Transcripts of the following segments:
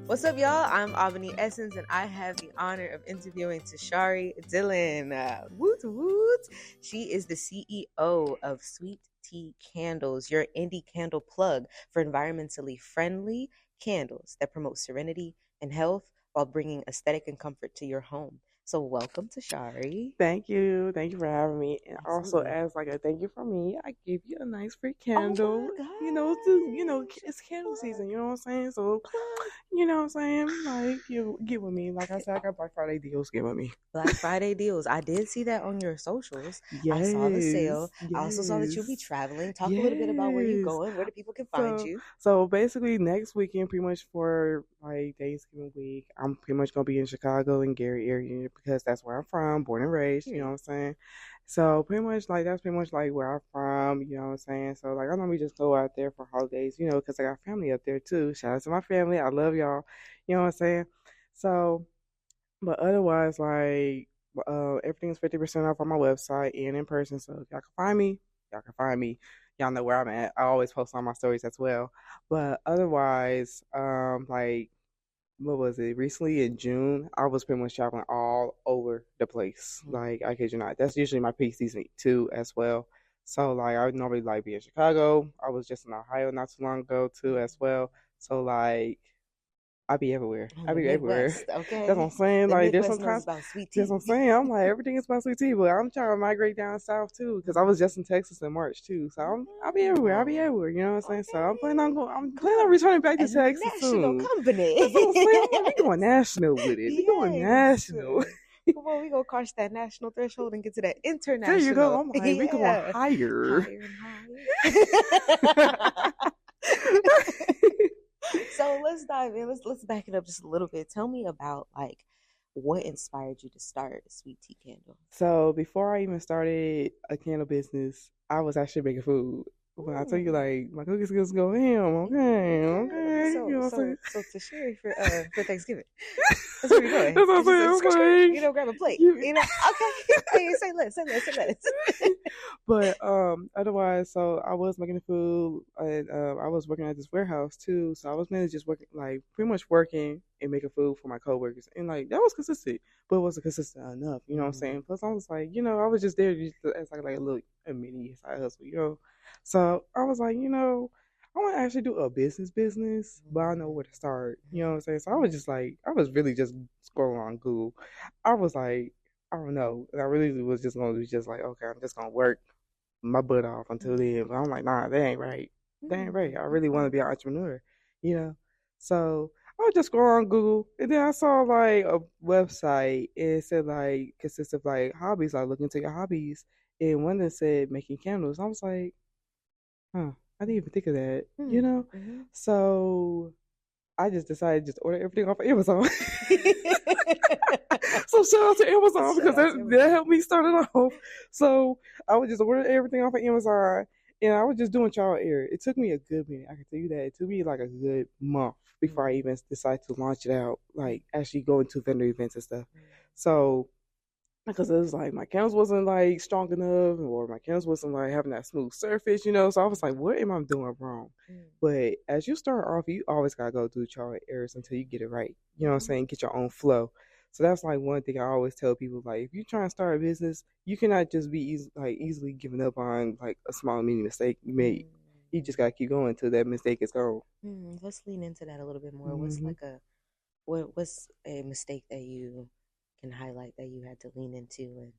What's up, y'all? I'm Albany Essence, and I have the honor of interviewing TiChari Dillon. Woot woot! She is the CEO of Sweet Tea Candles, your indie candle plug for environmentally friendly candles that promote serenity and health while bringing aesthetic and comfort to your home. So, welcome, TiChari. Thank you. Thank you for having me. And also, Absolutely. as like a thank you from me, I give you a nice free Oh candle. my It's candle gosh. season. You know what I'm saying? So, Plug. you know what I'm saying? Like, you get with me. Like I said, I got Black Friday deals. Get with me. Black Friday deals. I did see that on your socials. I saw the sale. Yes, I also saw that you'll be yes, traveling. Talk a little bit about where you're yes. going, where the people can find So, you. so basically, next weekend, pretty much for like Thanksgiving week, I'm pretty much gonna be in Chicago and Gary area because that's where I'm from, born and raised. You know what I'm saying? So pretty much like that's pretty much like where I'm from. You know what I'm saying? So like I normally just go out there for holidays, because I got family up there too. Shout out to my family. I love y'all. You know what I'm saying? So, but otherwise, like everything's 50% off on my website and in person. So if y'all can find me, y'all can find me. Y'all know where I'm at. I always post on my stories as well. But otherwise, like what was it? Recently in June, I was pretty much traveling all over the place. Like I kid you not. That's usually my peak season too as well. So like I would normally like be in Chicago. I was just in Ohio not too long ago too as well. So like I be everywhere. On I the be everywhere. Midwest, That's what I'm okay? saying. The Like there's Midwest knows sometimes about sweet that's what I'm tea. saying. I'm like everything is about sweet tea, but I'm trying to migrate down south too because I was just in Texas in March too. So I'll be everywhere. I'll be Oh, everywhere. You know what I'm saying? So I'm planning on okay. going. I'm Come planning on on. returning back A to Texas national soon. company. That's what I'm saying. I'm like we going national with it. We going Yes. national. Come on, we gonna cross that national threshold and get to that There you go. international. I'm like we going Yeah. higher. Higher and higher. So let's dive in. Let's back it up just a little bit. Tell me about like what inspired you to start Sweet Tea Candle. So before I even started a candle business, I was actually making food. When I tell you, Ooh. like my cookie skills go ham, okay, Okay. okay, you So know what I'm saying? so so to share for Thanksgiving. That's where you're going. That's what I'm It's just saying. a I'm you like, know, grab a plate. you, You know, okay. Say less, say less, say less. but otherwise, so I was making the food, and I was working at this warehouse too. So I was mainly just working, like pretty much working and making food for my coworkers, and like that was consistent, but it wasn't consistent enough. You know what I'm saying? Plus, I was like, I was just there just as like a little a mini side hustle. So I was like, I want to actually do a business, but I don't know where to start. You know what I'm saying? So I was just like, I was really just scrolling on Google. I was like, I don't know. And I really was just gonna be just like, okay, I'm just gonna work my butt off until then. But I'm like, nah, that ain't right. That ain't right. I really want to be an entrepreneur. So I was just scroll on Google, and then I saw like a website. And it said like consists of like hobbies, like look into your hobbies. And one that said making candles. I was like, huh, I didn't even think of that. Mm-hmm. So I just decided to just order everything off of Amazon. So shout out to Amazon Shout because out to that Amazon. helped me start it off. So I would just order everything off of Amazon, and I was just doing trial and error. It took me a good minute. I can tell you that. It took me like a good month before I even decided to launch it out, like actually going to vendor events and stuff. So because it was like my candles wasn't like strong enough, or my candles wasn't like having that smooth surface. So I was like, what am I doing wrong? But as you start off, you always gotta go through trial and errors until you get it right. You know what I'm saying? Get your own flow. So that's like one thing I always tell people: like, if you try to start a business, you cannot just be easily giving up on like a small mini mistake you made. You just gotta keep going until that mistake is gone. Let's lean into that a little bit more. Mm-hmm. What's a mistake that you can highlight that you had to lean into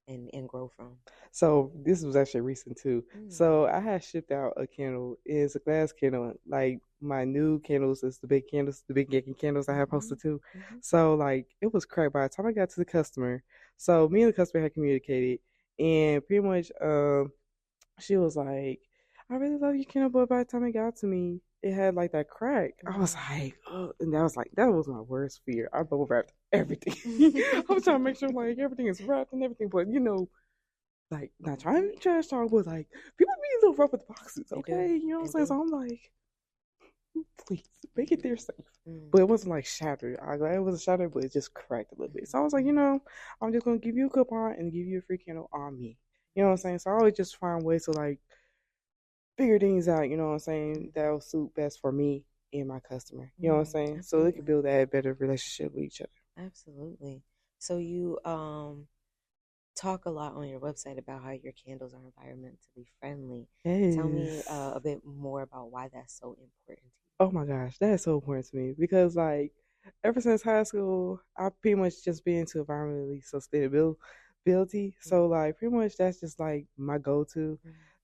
and grow from? So this was actually recent too. So I had shipped out a candle. It's a glass candle. Like my new candles is the big Yankee candles I have posted too. So like it was cracked by the time I got to the customer. So me and the customer had communicated, and pretty much she was like, I really love your candle, but by the time it got to me, it had like that crack. I was like, oh, and that was my worst fear. I bubble wrapped everything. I was trying to make sure like everything is wrapped and everything, but like not trying to trash talk, but like people be a little rough with the boxes, okay? You know what I'm saying? So I'm like, please make it there safe. But it wasn't like shattered. It wasn't shattered, but it just cracked a little bit. So I was like, I'm just gonna give you a coupon and give you a free candle on me. You know what I'm saying? So I always just find ways to like figure things out, you know what I'm saying, that'll suit best for me and my customer. You know what I'm saying? So they can Absolutely. build that better relationship with each other. Absolutely. So you talk a lot on your website about how your candles are environmentally friendly. Tell me Yes. a bit more about why that's so important Oh my gosh, that is so important to me because like ever since high school, I've pretty much just been into environmentally sustainability. to you. So like pretty much that's just like my go to.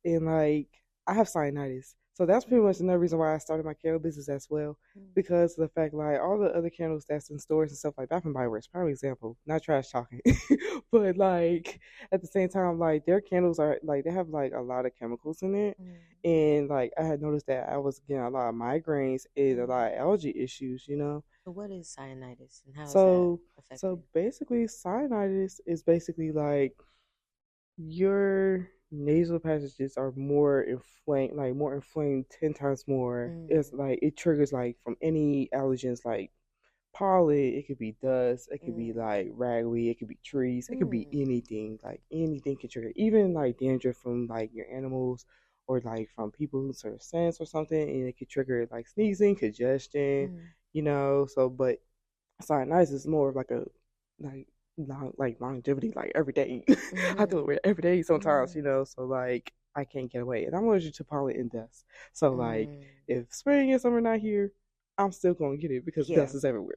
And like I have sinusitis. So that's pretty much another reason why I started my candle business as well. Because of the fact like all the other candles that's in stores and stuff like Bath and Body Works, prime example, not trash talking. But like at the same time, like their candles are like they have like a lot of chemicals in it. Mm. And like I had noticed that I was getting a lot of migraines and a lot of allergy issues, you know. So what is cyanitis and how is that So affecting? basically sinusitis is basically like your nasal passages are more inflamed, like more inflamed 10 times more. It's Mm. like it triggers like from any allergens like pollen, it could be dust, it could be like Mm. ragweed, it could be trees, it could be Mm. anything. Like anything can trigger, even like dandruff from like your animals or like from people who serve scents or something, and it could trigger like sneezing, congestion, Mm. you know. So, but cyanitis is more of like a like like longevity, like every day. I do Mm. it every day sometimes, you Mm. know. So like I can't get away, and I'm allergic to pollen and dust. So like Mm. if spring and summer not here, I'm still gonna get it because Yeah. dust is everywhere.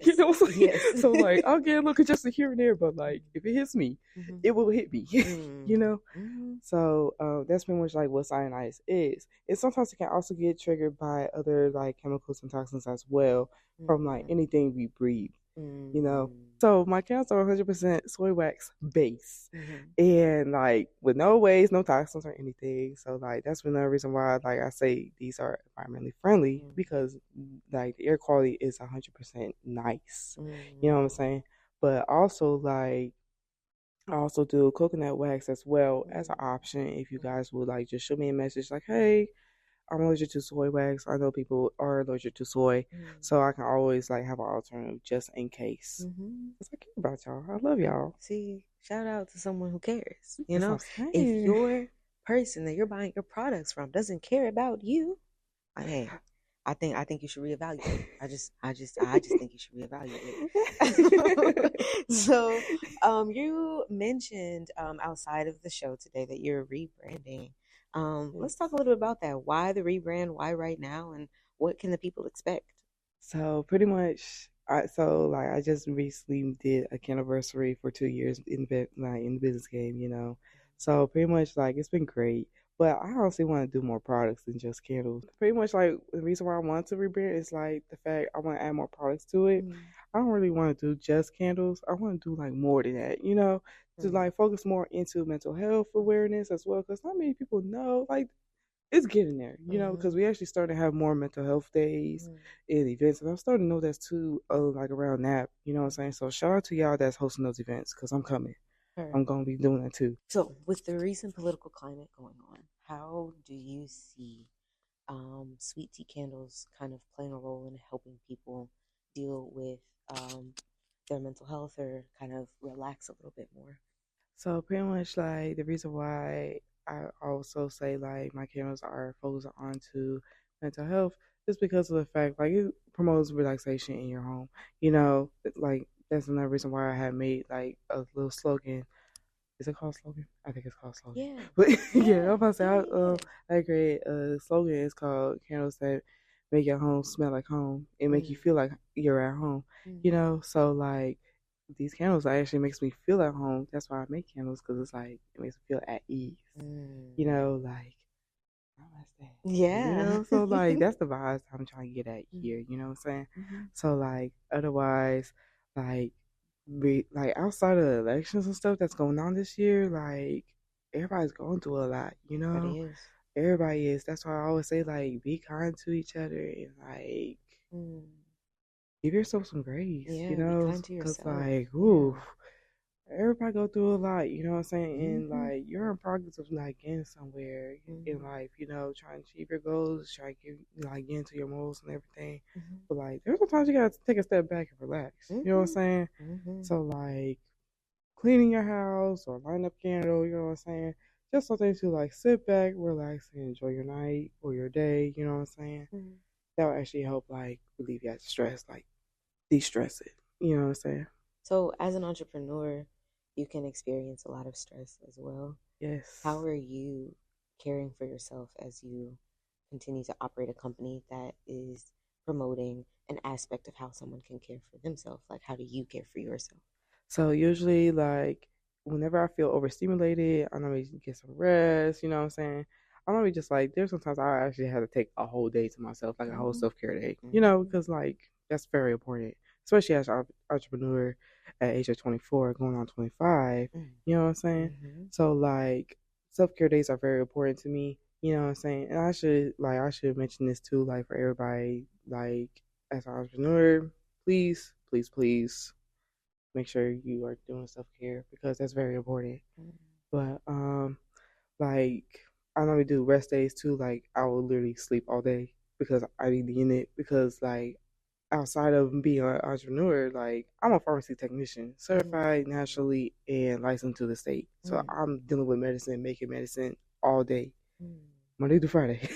You Yes. know, Yes. so like I'll get a little congested here and there, but like if it hits me, Mm-hmm. it will hit me. You Mm. know. Mm. So that's pretty much like what cyanitis is. And sometimes it can also get triggered by other like chemicals and toxins as well from like Mm. anything we breathe, you know. Mm. So my candles are 100% soy wax base, Mm. and like with no waste, no toxins or anything. So like that's another reason why like I say these are environmentally friendly Mm. because like the air quality is 100% nice. You know what I'm Mm. saying? But also like I also do coconut wax as well as an Mm. option if you Mm. guys would like just shoot me a message like, hey, I'm allergic to soy wax. I know people are allergic to soy, Mm. so I can always like have an alternative just in case. Mm-hmm. Cause I care about y'all. I love y'all. See, shout out to someone who cares. You That's know, what I'm if saying. your person that you're buying your products from doesn't care about you, hey, I think you should reevaluate. I just think you should reevaluate. So, you mentioned outside of the show today that you're rebranding. Let's talk Yes. a little bit about that. Why the rebrand? Why right now? And what can the people expect? So pretty much, I just recently did a anniversary for 2 years in the business game, you know. So pretty much like it's been great, but I honestly want to do more products than just candles. Pretty much like the reason why I want to rebrand is like the fact I want to add more products to it. Mm, I don't really want to do just candles. I want to do like more than that, you know, to mm, like focus more into mental health awareness as well, because not many people know like it's getting there, you know, because mhm, we actually started to have more mental health days mhm, and events, and I'm starting to know that's too, like around that, you know what I'm saying? So shout out to y'all that's hosting those events, because I'm coming. mhm. I'm gonna be doing that too. So, with the recent political climate going on, how do you see sweet tea candles kind of playing a role in helping people deal with um, their mental health or kind of relax a little bit more? So pretty much like the reason why I also say like my cameras are focused onto mental health is because of the fact like it promotes relaxation in your home. You know, like that's another reason why I had made like a little slogan. Is it called slogan? I think it's called slogan. Yeah, But yeah, I'm yeah, about to say yeah, yeah. I created a slogan. It's called candles that make your home smell like home and make you Mm, feel like you're at home. You mm, know, so like these candles actually makes me feel at home. That's why I make candles because it's like it makes me feel at ease. You mm. know, like namaste. You Yeah. know, so like that's the vibes I'm trying to get at here. Mhm, You know what I'm saying? mhm. So like otherwise, like like outside of the elections and stuff that's going on this year, like everybody's going through a lot. You know, Everybody is. everybody is. That's why I always say like be kind to each other and like Mm. give yourself some grace. You Yeah, be know, kind to cause yourself. like Yeah. ooh, everybody go through a lot, you know what I'm saying? And Mm-hmm. like you're in progress of like getting somewhere in Mm-hmm. life, you know, trying to achieve your goals, try to get into your goals and everything. Mm-hmm. But like there's sometimes you gotta take a step back and relax. You know what I'm Mm-hmm. saying? Mm-hmm. So like cleaning your house or lighting up candle, you know what I'm saying? Just something to like sit back, relax, and enjoy your night or your day, you know what I'm saying? that will actually help like relieve that stress, like de-stress it. You know what I'm saying? So, as an entrepreneur, you can experience a lot of stress as well. How Yes. are you caring for yourself as you continue to operate a company that is promoting an aspect of how someone can care for themselves? Like, how do you care for yourself? So usually, like, whenever I feel overstimulated, I normally get some rest. You know what I'm saying? I normally just like there's sometimes I actually have to take a whole day to myself, like a whole Mm-hmm. self-care day. You know, Mm-hmm. because like that's very important, especially as an entrepreneur at age of 24, going on 25. You know what I'm saying? Mm-hmm. So like self-care days are very important to me. You know what I'm saying? And I should mention this too, like for everybody, like as an entrepreneur, please, please, please make sure you are doing self care because that's very important. But like I normally do rest days too. Like I will literally sleep all day because I be needing it. Because like outside of being an entrepreneur, like I'm a pharmacy technician, certified nationally and licensed to the state. So I'm dealing with medicine, making medicine all day, Monday to Friday.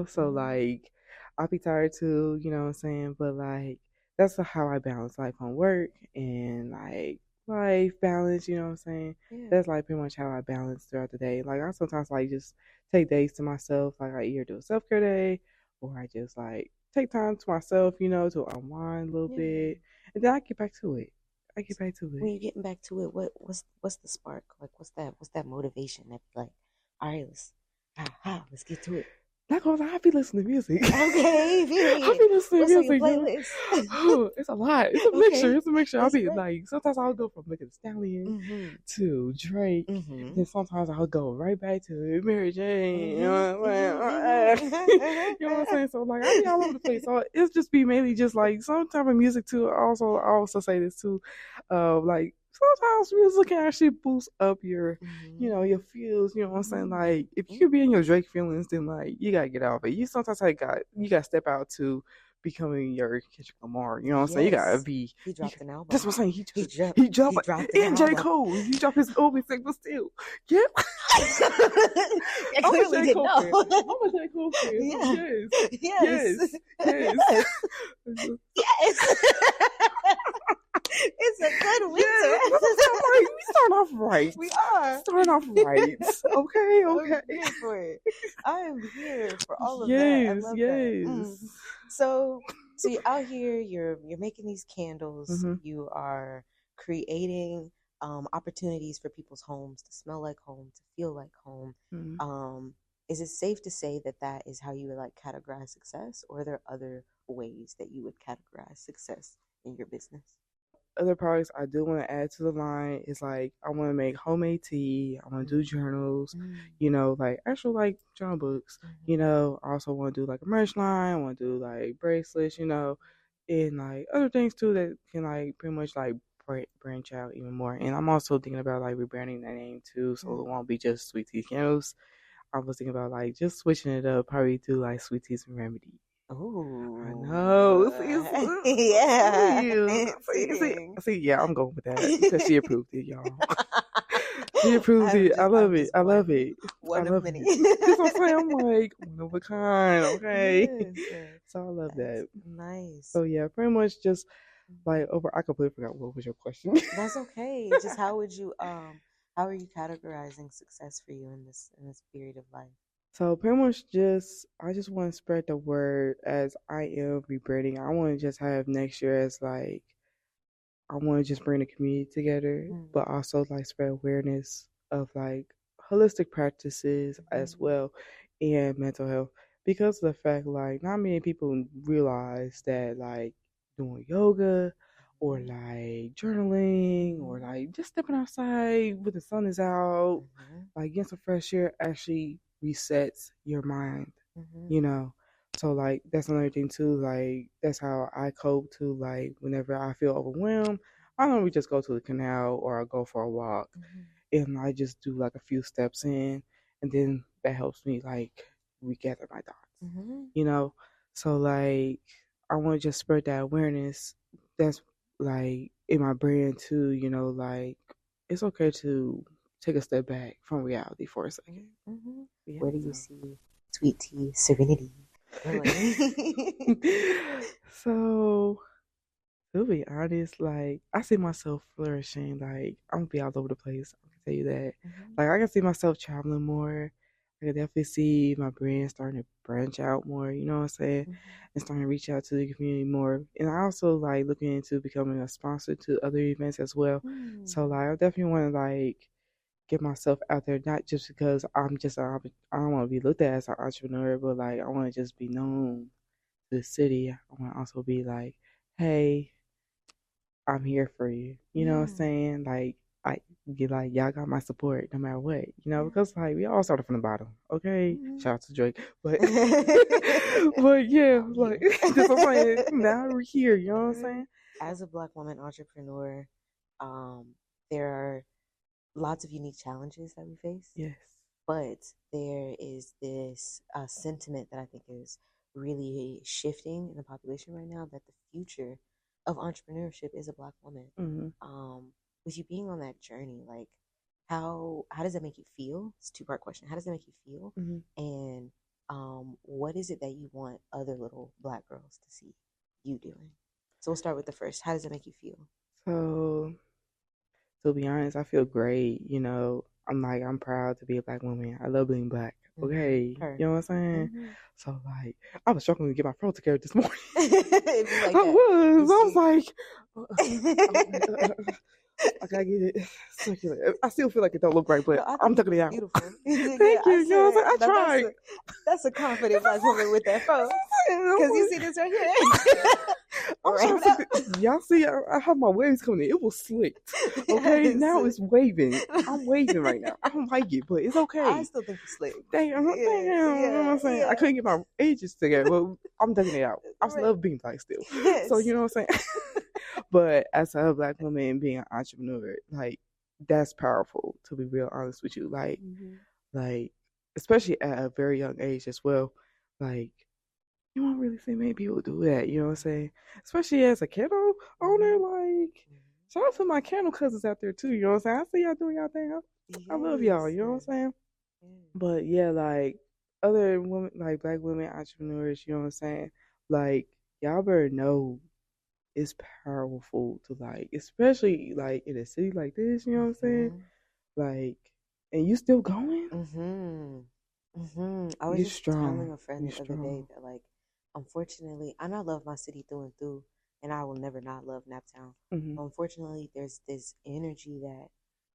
So like I'll be tired too, you know what I'm saying? But like that's how I balance life on work and like life balance, you know what I'm saying? Yeah. That's like pretty much how I balance throughout the day. Like I sometimes like just take days to myself, like I either do a self care day or I just like take time to myself, to unwind a little Yeah. bit. And then I get back to it. I get back to When it. you're getting back to it, what's the spark? Like, what's that motivation that be like, all right, let's get to it. Not gonna lie, I be listening to music. Okay, I period. be listening to What's on your music, playlist? Oh, it's a lot. It's a mixture. Okay, It's a mixture. I'll that's be great. like, sometimes I'll go from Megan Thee Stallion Mm-hmm. to Drake. Mm-hmm. Then sometimes I'll go right back to Mary Jane. You Mm-hmm. know what I'm saying? Mm-hmm. You know what I'm saying? So like, I be all over the place. So it's just be mainly just like some type of music too. I also say this too, like sometimes music can actually boost up your feels. You know what I'm saying? Like if you could be in your Drake feelings, then like you gotta get out of it. You sometimes like you gotta step out to becoming your Kendrick Lamar. You know what I'm saying? You gotta Yes, be. he dropped an That's album. what I'm saying. He dropped. He dropped He dropped an and J album. Cole. He dropped his own mixtape, but still, yeah. I I'm a clearly J didn't Cole fan. know. I'm a J Cole fan. So Yeah. yes, Yes. yes, yes. Yes. Yes. It's a good Yes, that's what I'm saying. I'm like, we start off right. winter. We are. Start off right. Okay, I'm okay. here for it. I am here for all of that. I Yes, love that. yes. So you're out here. You're making these candles. Mm-hmm, You are creating opportunities for people's homes to smell like home, to feel like home. mm-hmm. Um, is it safe to say that that is how you would like categorize success, or are there other ways that you would categorize success in your business? Other products I do want to add to the line is like I want to make homemade tea. I want to do journals, Mm, like actual like journal books. mhm, I also want to do like a merch line. I want to do like bracelets, and like other things too that can like pretty much like branch out even more. And I'm also thinking about like rebranding that name too, so it mm. won't be just Sweet Tea Candles. I was thinking about like just switching it up, probably do like Sweet Teas and Remedy. I Ooh, know. yeah, See, interesting. see, yeah, I'm going with that because she approved it, y'all. She approved it. I love I'm it. just I love it. I one of love many. it. That's what I'm saying. I'm like one of a kind. Okay. Yes, So I love that's that. nice. So yeah, pretty much just like over. I completely forgot what was your question. That's okay. Just how are you categorizing success for you in this period of life? So pretty much just I just want to spread the word as I am rebranding. I want to just have next year as like I want to just bring the community together, Mm, but also like spread awareness of like holistic practices as mhm, well and mental health because of the fact like not many people realize that like doing yoga or mhm, like journaling or mhm, like just stepping outside when the sun is out, mhm, like getting some fresh air actually resets your mind, you mhm, know. So like that's another thing too. Like that's how I cope too. Like whenever I feel overwhelmed, I normally just go to the canal or I go for a walk, mhm, and I just do like a few steps in, and then that helps me like regather my thoughts. mhm. You know, so like I want to just spread that awareness. That's like in my brain too. Like it's okay to take a step back from reality for a second. Mhm, mhm. Yeah. Where do So you see Sweet Tea Serenity? Really? So to be honest, like I see myself flourishing. Like I'm gonna be all over the place. I can tell you that. Mhm. Like I can see myself traveling more. I can definitely see my brand starting to branch out more. You know what I'm saying? Mhm. And starting to reach out to the community more. And I also like looking into becoming a sponsor to other events as well. So Hmm. like I definitely want to like get myself out there, not just because I don't want to be looked at as an entrepreneur, but like I want to just be known to the city. I want to also be like, hey, I'm here for you. You know what I'm Yeah. saying? Like I get like y'all got my support no matter what. You know, Yeah. because like we all started from the bottom. Okay. Mhm. Shout out to Drake. But but yeah, Now we like here. that's what I'm saying. Now we're here, you know what I'm saying? As a Black woman entrepreneur, um, there are lots of unique challenges that we face, Yes. but there is this sentiment that I think is really shifting in the population right now, that the future of entrepreneurship is a Black woman. Mm-hmm. Um, with you being on that journey, like how does that make you feel? It's a two-part question. How does that make you feel? Mm-hmm. And what is it that you want other little Black girls to see you doing? So we'll start with the first. How does it make you feel? So to be honest, I feel great. You know, I'm proud to be a Black woman. I love being Black. Okay, you Her. know what I'm saying? Mm-hmm. So like, I was struggling to get my throat together this morning. It'd be like I that. You was. I was see. like, I gotta get it circulate. I still feel like it don't look right, but No, I I'm think it tucking it looks out. beautiful. Yeah, Thank you. I You know what said I'm saying? I that tried. that's a confident Black woman with that phone. I'm Cause you like, see this right here. I'm Wrap trying it to up. figure. Y'all see, I have my waves coming in. It was slicked. Okay, Yes. now it's waving. I'm waving right now. I don't like it, but it's I okay. still think you slick. Damn, damn, Yeah, you know what yeah, I'm saying? I yeah. couldn't get my ages together. Well, I'm ducking it out. I just Right. love being Black still. So Yes. you know what I'm saying? But as a Black woman being an entrepreneur, like that's powerful to be real honest with you. Mm-hmm. Like especially at a very young age as well. Like you won't really see many people do that, you know what I'm saying? Especially as a candle owner, Mm-hmm. like shout out to my candle cousins out there too, you know what I'm saying? I see y'all doing y'all thing. I love y'all, Yes. you know what I'm saying? Yes. But yeah, like other women, like Black women entrepreneurs, you know what I'm saying? Like y'all better know it's powerful to like, especially like in a city like this, you know what I'm saying? Mm-hmm. Like, and you still going? Mm-hmm. Mm-hmm. I was You just telling strong. a friend You the other day strong. that, like, unfortunately, and I love my city through and through, and I will never not love Naptown. Mhm. But unfortunately, there's this energy that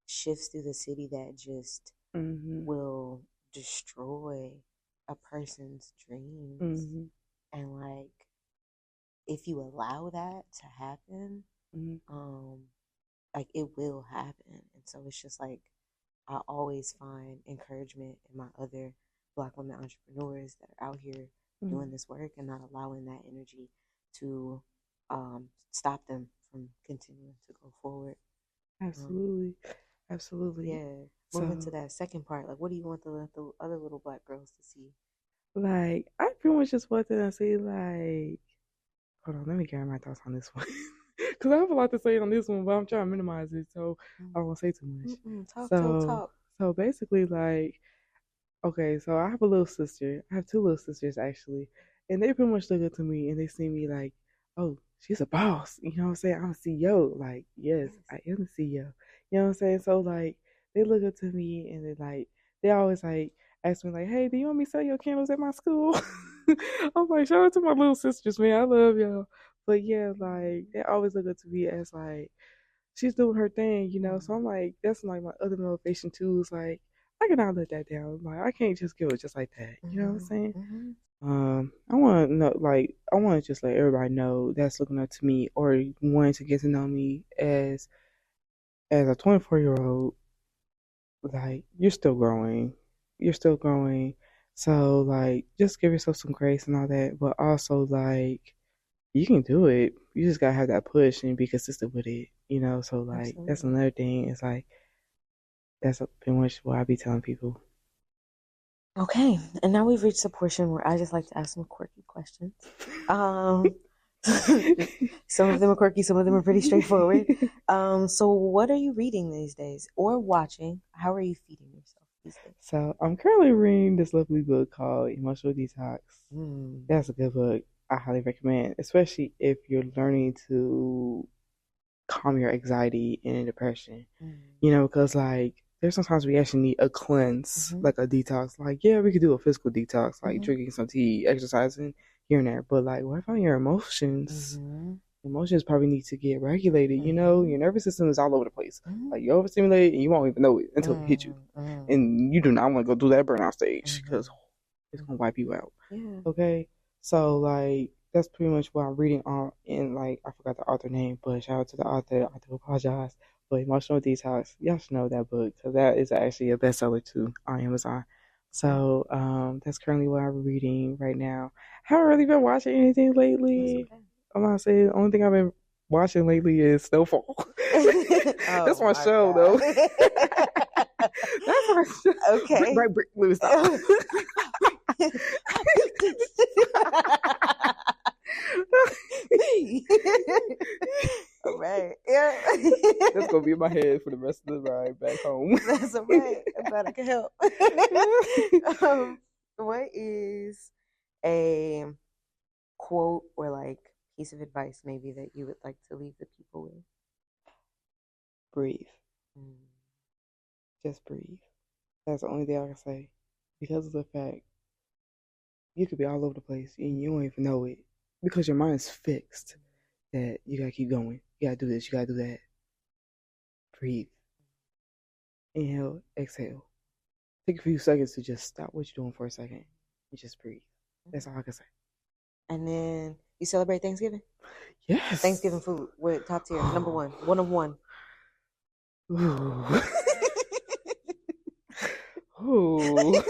shifts through the city that just Mhm. will destroy a person's dreams. Mhm. And like, if you allow that to happen, Mhm. um, like it will happen. And so it's just like I always find encouragement in my other Black women entrepreneurs that are out here doing Mhm. this work and not allowing that energy to stop them from continuing to go forward. Um, Absolutely. Absolutely. yeah, moving to So, that second part, like, what do you want the other little Black girls to see? like, I pretty much just wanted to say, like, hold on, let me gather my thoughts on this one. Because I have a lot to say on this one, but I'm trying to minimize it, so I won't say too much. Mm-mm, talk, talk, So, talk. so basically, like, okay, so I have a little sister. I have two little sisters actually, and they pretty much look up to me and they see me like, oh, she's a boss. You know what I'm saying? I'm a CEO. Like, yes, Yes. I am a CEO. You know what I'm saying? So like, they look up to me and they always like ask me like, hey, do you want me to sell your candles at my school? I'm like, shout out to my little sisters, man. I love y'all. But yeah, like they always look up to me as like she's doing her thing, you know. So I'm like, that's like my other motivation too. Is like I cannot let that down. Like I can't just give it just like that. You know what I'm Mm-hmm, saying? mm-hmm. I want to know, like, I want to just let everybody know that's looking up to me or wanting to get to know me as a 24-year old. Like, you're still growing. You're still growing. So, like, just give yourself some grace and all that. But also, like, you can do it. You just gotta have that push and be consistent with it. You know. So, like, that's Absolutely. another thing. It's like that's pretty much what I be telling people. Okay, and now we've reached a portion where I just like to ask some quirky questions. Um, some of them are quirky, some of them are pretty straightforward. So what are you reading these days or watching? How are you feeding yourself? These things. So I'm currently reading this lovely book called Emotional Detox. Mm. That's a good book. I highly recommend, especially if you're learning to calm your anxiety and depression. Mm. You know, because like there's sometimes we actually need a cleanse, Mm-hmm. like a detox. Like, yeah, we could do a physical detox, like Mm-hmm. drinking some tea, exercising here and there. But like, what about your emotions? Mm-hmm. Emotions probably need to get regulated. You know, Mm-hmm. your nervous system is all over the place. Mm-hmm. Like you're overstimulated and you won't even know it until it hits you. Mm-hmm. And you do not want to go through that burnout stage because it's Mm-hmm. gonna wipe you out. Yeah. Okay, so like that's pretty much what I'm reading on. And like I forgot the author name, but shout out to the author. I do apologize. But Emotional Detox, y'all should know that book because that is actually a bestseller too on Amazon. So that's currently what I'm reading right now. Haven't really been watching anything That's lately. okay. I'm gonna say the only thing I've been watching lately is Snowfall. That's Oh my my show though. God. That's my show. Okay. Brick. Let me stop. All right. Yeah. That's gonna be in my head for the rest of the ride back home. That's all right. I'm glad I can help. What is a quote or like piece of advice maybe that you would like to leave the people with? Breathe. Mm. Just breathe. That's the only thing I can say. Because of the fact you could be all over the place and you don't even know it. Because your mind's fixed that you gotta keep going. You gotta do this, you gotta do that. Breathe. Inhale, exhale. Take a few seconds to just stop what you're doing for a second and just breathe. That's all I can say. And then you celebrate Thanksgiving? Yes. Thanksgiving food with top tier, number one of one. Ooh. Ooh.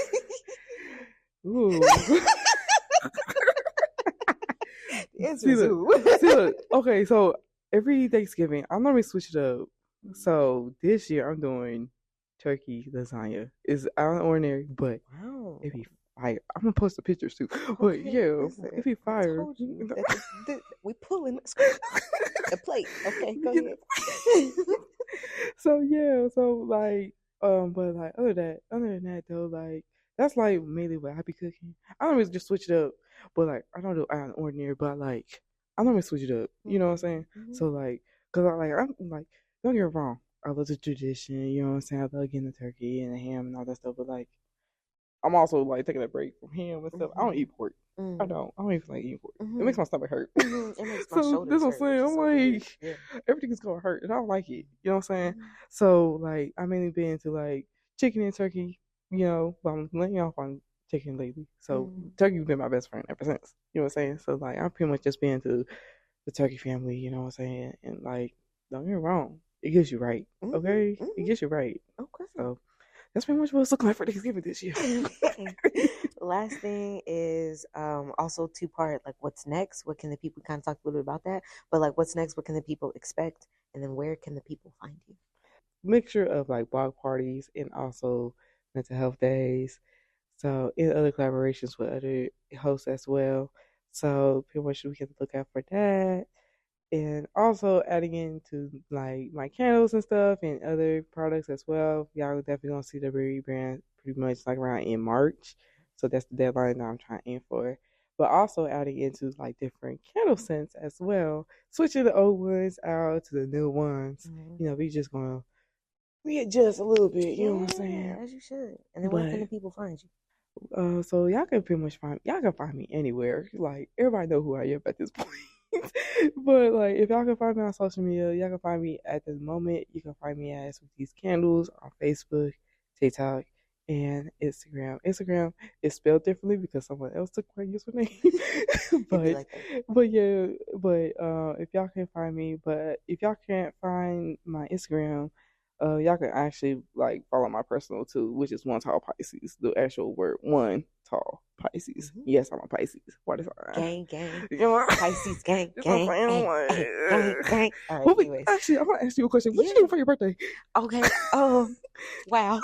Ooh. The answer is who? Look, okay, so every Thanksgiving, I normally switch it up. So this year, I'm doing turkey lasagna. It's out of the ordinary, but Wow. it be fire. I'm gonna post the pictures too. But Okay, yeah, listen, it be fire. I told you that we pulling the plate. Okay, go ahead. So yeah, so like, but like other than that though, like that's like mainly what I be cooking. I don't really just switch it up, but like I don't do out of the ordinary, but like I normally switch it up. You know what I'm saying? Mm-hmm. So like, cause I'm like, don't get me wrong, I love the tradition. You know what I'm saying? I love getting the turkey and the ham and all that stuff, but like I'm also like taking a break from ham and stuff. I don't eat pork. I don't even like eating pork. It makes my stomach hurt. It makes my So shoulders this what I'm hurt. saying. I'm So like, yeah. everything is gonna hurt, and I don't like it. You know what I'm saying? So like, I mainly been into like chicken and turkey. You know, but I'm laying off on chicken lately. So turkey's been my best friend ever since. You know what I'm saying? So like, I'm pretty much just been into the turkey family. You know what I'm saying? And like, don't get me wrong, it gets you right. Okay, it gets you right. Okay. So that's pretty much what it's looking like for Thanksgiving this year. Last thing is also two-part, like what's next? What can the people kind of talk a little bit about that? But like what's next? What can the people expect? And then where can the people find you? Mixture of like blog parties and also mental health days. So in other collaborations with other hosts as well. So pretty much we can look out for that. And also adding into like my candles and stuff and other products as well. Y'all definitely gonna see the rebrand pretty much like around in March. So that's the deadline that I'm trying to aim for. But also adding into like different candle scents as well. Switching the old ones out to the new ones. You know, we just gonna readjust a little bit, you know what I'm saying? As you should. And then where can the people find you? So y'all can pretty much y'all can find me anywhere. Like everybody know who I am at this point. But like if y'all can find me on social media, y'all can find me at this moment. You can find me as with these candles on Facebook, TikTok, and Instagram. Instagram is spelled differently because someone else took my username. but if y'all can find me, but if y'all can't find my Instagram, y'all can actually like follow my personal too, which is One Tall Pisces. The actual word One Tall Pisces. Yes, I'm a Pisces. What is that? Gang. Pisces gang. Gang. All right, anyways. Actually, I want to ask you a question. What you doing for your birthday? Okay. Wow.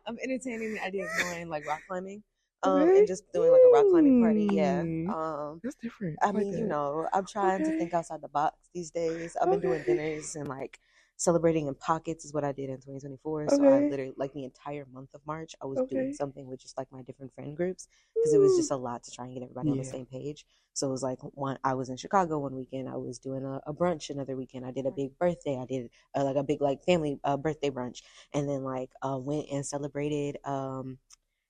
I'm entertaining the idea of going like rock climbing. And just doing like a rock climbing party. Yeah. That's different. I mean, you know, I'm trying to think outside the box these days. I've been doing dinners and like celebrating in pockets is what I did in 2024. So I Okay. literally, like the entire month of March, I was doing Okay. something with just like my different friend groups because it was Ooh. just a lot to try and get everybody on the Yeah. same page. So it was like I was in Chicago one weekend, I was doing a brunch another weekend, I did a big birthday, I did like a big like family birthday brunch, and then like went and celebrated.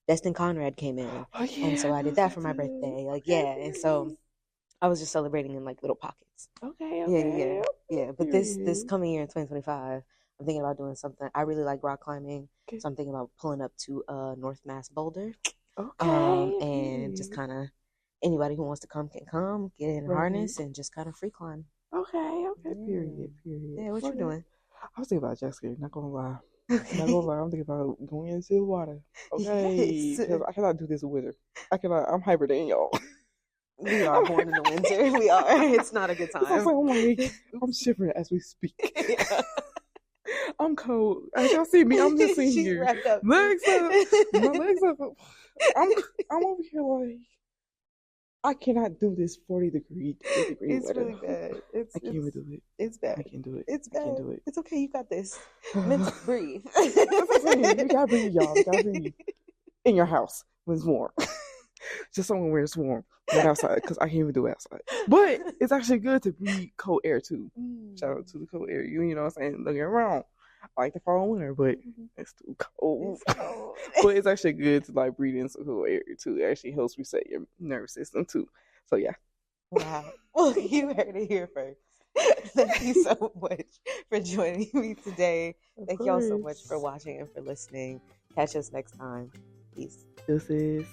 Destin Conrad came in, Oh and yeah, so I I did noticed that that for my too. birthday. Like Okay, yeah, and so period. I was just celebrating in like little pockets. Okay, Yeah, yeah, yeah, okay. yeah. But this Period. coming year in 2025, I'm thinking about doing something. I really like rock climbing, Okay. so I'm thinking about pulling up to North Mass Boulder, Okay, and just period. kind of anybody who wants to come can come, get in a Right. harness, and just kind of free climb. Okay, okay, Yeah, period, period. yeah. What you Okay. doing? I was thinking about jet ski, not gonna lie. Not gonna Okay. lie, I'm thinking about going into the water. Okay, Yes, because I cannot do this winter. I cannot. I'm hyper than y'all. we are I'm born in the winter. We are. It's not a good It's also time. I'm shivering as we speak. Yeah. I'm cold. As y'all see me, I'm just sitting She's here, wrapped up too. legs up, my legs up. I'm I'm over here like I cannot do this 40-degree It's weather. really bad. I can't even do it. It's I bad. can't do it. It's I can't bad. do it. It's okay. You got this. That's Mental breathe. what I'm saying. We gotta breathe, y'all. We gotta breathe in your house when it's warm. Just somewhere where it's warm, not outside, because I can't even do it outside. But it's actually good to breathe cold air too. Shout out to the cold air. You know what I'm saying? Don't get me wrong. I like the fall and winter, but it's too cold. It's cold. But it's actually good to like breathe in some cool air too. It actually helps reset your nervous system too. So yeah. Wow. Well, you heard it here first. Thank you so much for joining me today. Of Thank y'all so much for course. watching and for listening. Catch us next time. Peace. This is